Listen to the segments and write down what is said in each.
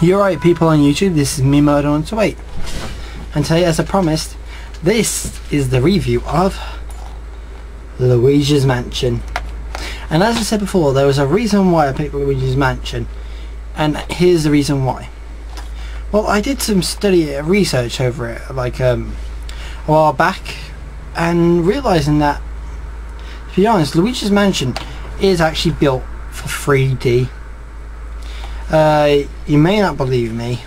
You're right, people on YouTube, this is me, Murder128, and today, as I promised, this is the review of Luigi's Mansion. And as I said before, there was a reason why I picked Luigi's Mansion, and here's the reason why. Well, I did some research over it like a while back, and realising that, to be honest, Luigi's Mansion is actually built for 3D. You may not believe me,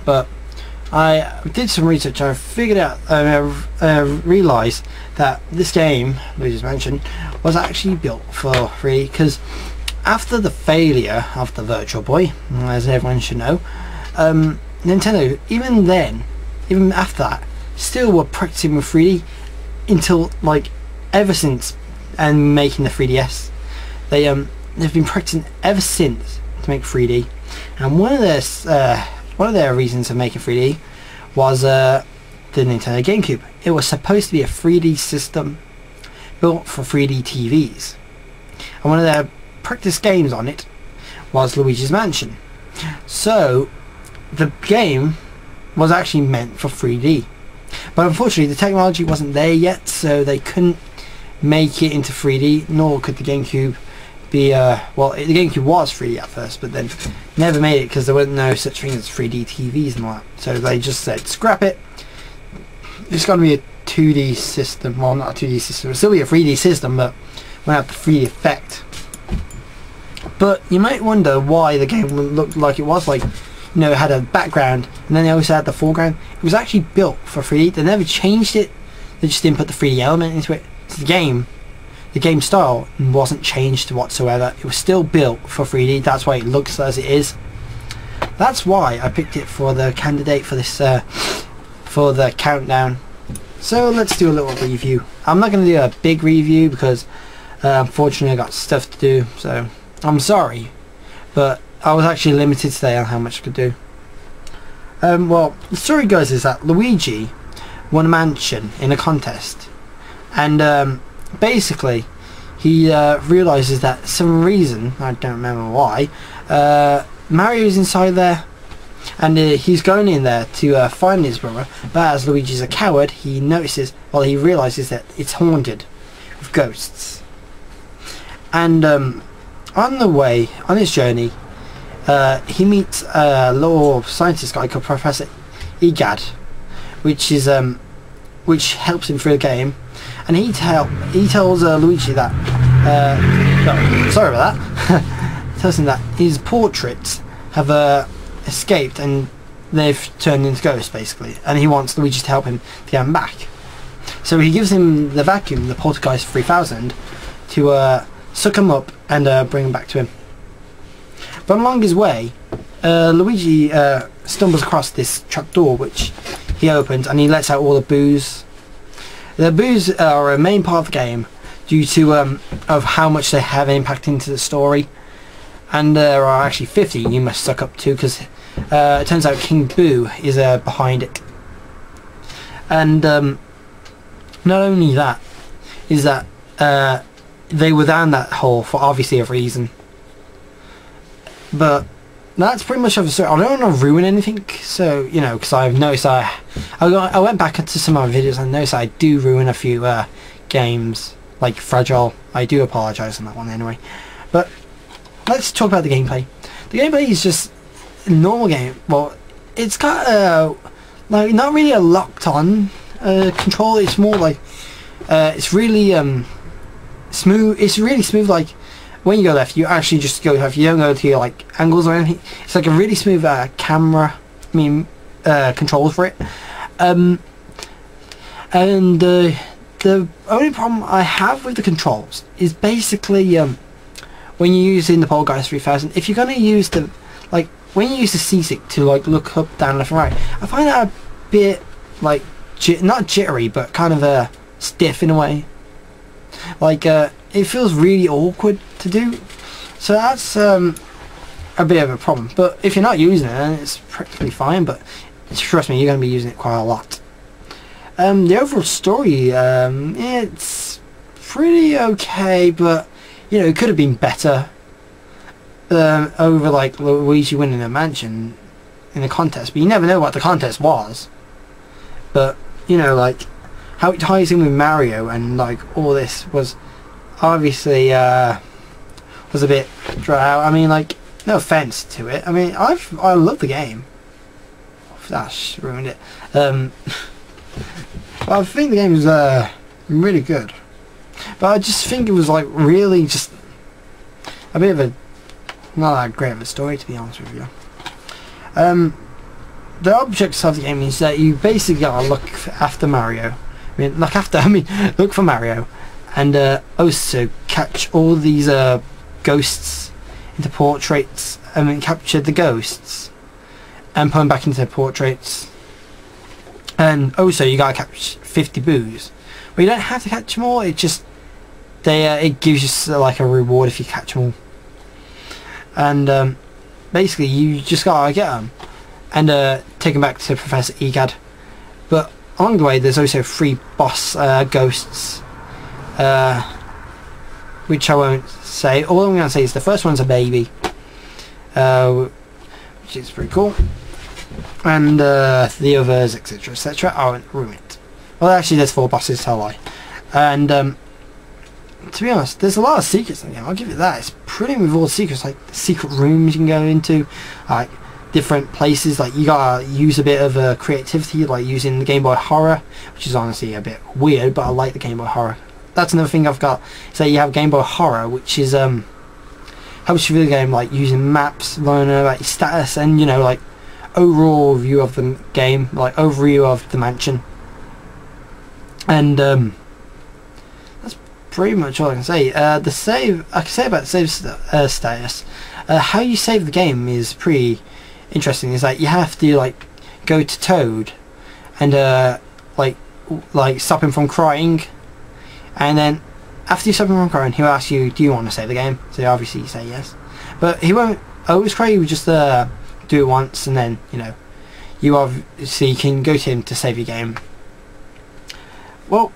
but I did some research. I figured out, realised that this game, Luigi's Mansion, was actually built for 3D, because after the failure of the Virtual Boy, as everyone should know, Nintendo, even after that, still were practicing with 3D until, like, ever since, and making the 3DS. They've been practicing ever since to make 3D. And one of their reasons of making 3D was the Nintendo GameCube. It was supposed to be a 3D system built for 3D TVs, and one of their practice games on it was Luigi's Mansion. So the game was actually meant for 3D, but unfortunately the technology wasn't there yet, so they couldn't make it into 3D, nor could the GameCube be well, the GameCube was 3D at first, but then never made it because there weren't no such thing as 3D TVs and all that. So they just said, scrap it, it's going to be a 2D system. Well, not a 2D system, it'll still be a 3D system, but won't have the 3D effect. But you might wonder why the game looked like it was, like, you know, it had a background and then they also had the foreground. It was actually built for 3D. They never changed it, they just didn't put the 3D element into it. So the game style wasn't changed whatsoever. It was still built for 3D. That's why it looks as it is. That's why I picked it for the candidate for this for the countdown. So let's do a little review. I'm not going to do a big review because unfortunately I got stuff to do, so I'm sorry, but I was actually limited today on how much I could do. Well, the story goes is that Luigi won a mansion in a contest, and basically he realises that some reason, I don't remember why, Mario's inside there, and he's going in there to find his brother, but as Luigi's a coward, he realises that it's haunted with ghosts. And on his journey, he meets a little scientist guy called Professor Egad, which helps him through the game. And he tells Luigi that sorry about that. Tells him that his portraits have escaped and they've turned into ghosts, basically, and he wants Luigi to help him to get them back. So he gives him the vacuum, the Poltergeist 3000, to suck him up and bring him back to him. But along his way, Luigi stumbles across this trapdoor, which he opens, and he lets out all the booze. The boos are a main part of the game due to of how much they have impact into the story, and there are actually 50 you must suck up to, because it turns out King Boo is behind it. And not only that, is that they were down that hole for obviously a reason. But that's pretty much of the story. I don't want to ruin anything, so, you know, because I've noticed I went back into some of my videos and noticed I do ruin a few games, like Fragile. I do apologise on that one anyway. But let's talk about the gameplay. The gameplay is just a normal game. Well, it's got like not really a locked on control. It's more like it's really smooth. It's really smooth. Like, when you go left, you actually just go left. You don't go to your, like, angles or anything. It's like a really smooth camera, controls for it. And the only problem I have with the controls is basically when you're using the Poltergeist 3000, if you're going to use the, like, when you use the C-stick to, like, look up, down, left and right, I find that a bit, like, not jittery, but kind of stiff in a way. Like, it feels really awkward to do, so that's a bit of a problem. But if you're not using it, then it's practically fine, but trust me, you're going to be using it quite a lot. The overall story, it's pretty okay, but, you know, it could have been better. Over, like, Luigi winning a mansion, in the contest, but you never know what the contest was. But you know, like how it ties in with Mario and like all this was obviously was a bit dry out. I mean, like, no offense to it. I mean, I love the game. That's ruined it. But I think the game is really good. But I just think it was like really just a bit of a not that great of a story, to be honest with you. The objects of the game is that you basically gotta look after Mario. Look for Mario, and also catch all these ghosts into portraits. I mean, capture the ghosts and put them back into portraits. And also, you gotta catch 50 boos. But you don't have to catch them all. It just it gives you like a reward if you catch them all. And basically, you just gotta get them and take them back to Professor Egad. But along the way, there's also 3 boss ghosts, which I won't say. All I'm going to say is the first one's a baby, which is pretty cool, and the others, etc., etc. I won't ruin it. Well, actually, there's 4 bosses, tell I. And to be honest, there's a lot of secrets in the game. I'll give it that. It's pretty with all the secrets, like secret rooms you can go into, like different places. Like you gotta use a bit of creativity, like using the Game Boy Horror, which is honestly a bit weird, but I like the Game Boy Horror. That's another thing I've got. So you have Game Boy Horror, which is helps you with the game, like using maps, learning about your status, and you know, like overall view of the game, like overview of the mansion. And that's pretty much all I can say. The save, I can say about the save status. How you save the game is pretty interesting. Is like you have to like go to Toad and like stop him from crying, and then after you stop him from crying, he'll ask you, do you want to save the game? So obviously you say yes, but he won't always cry. He will just do it once, and then you know you obviously can go to him to save your game. Well,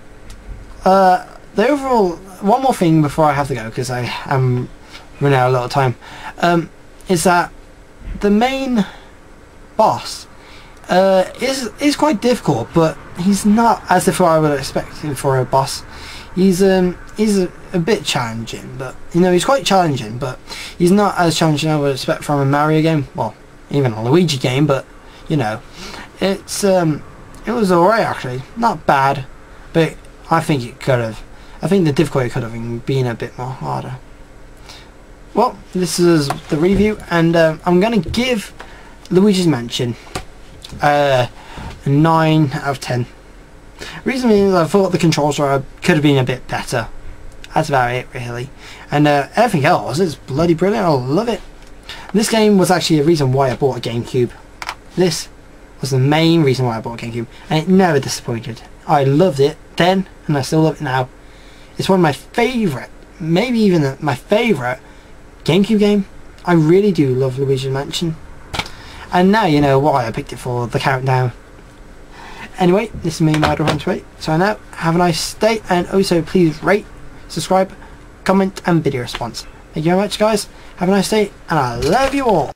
the overall, one more thing before I have to go, because I am running out of a lot of time, is that the main boss is quite difficult, but he's not as if I would expect him for a boss. He's a bit challenging, but you know, he's quite challenging, but he's not as challenging as I would expect from a Mario game, well, even a Luigi game. But you know, it was alright actually, not bad, but I think the difficulty could have been a bit more harder. Well, this is the review, and I'm going to give Luigi's Mansion a 9 out of 10. Reason being, I thought the controls could have been a bit better. That's about it, really. And everything else is bloody brilliant. I love it. This game was actually the reason why I bought a GameCube. This was the main reason why I bought a GameCube, and it never disappointed. I loved it then, and I still love it now. It's one of my favourite, maybe even my favourite GameCube game. I really do love Luigi's Mansion, and now you know why I picked it for the countdown. Anyway, this is me, Madro128. So now, have a nice day, and also please rate, subscribe, comment, and video response. Thank you very much, guys. Have a nice day, and I love you all.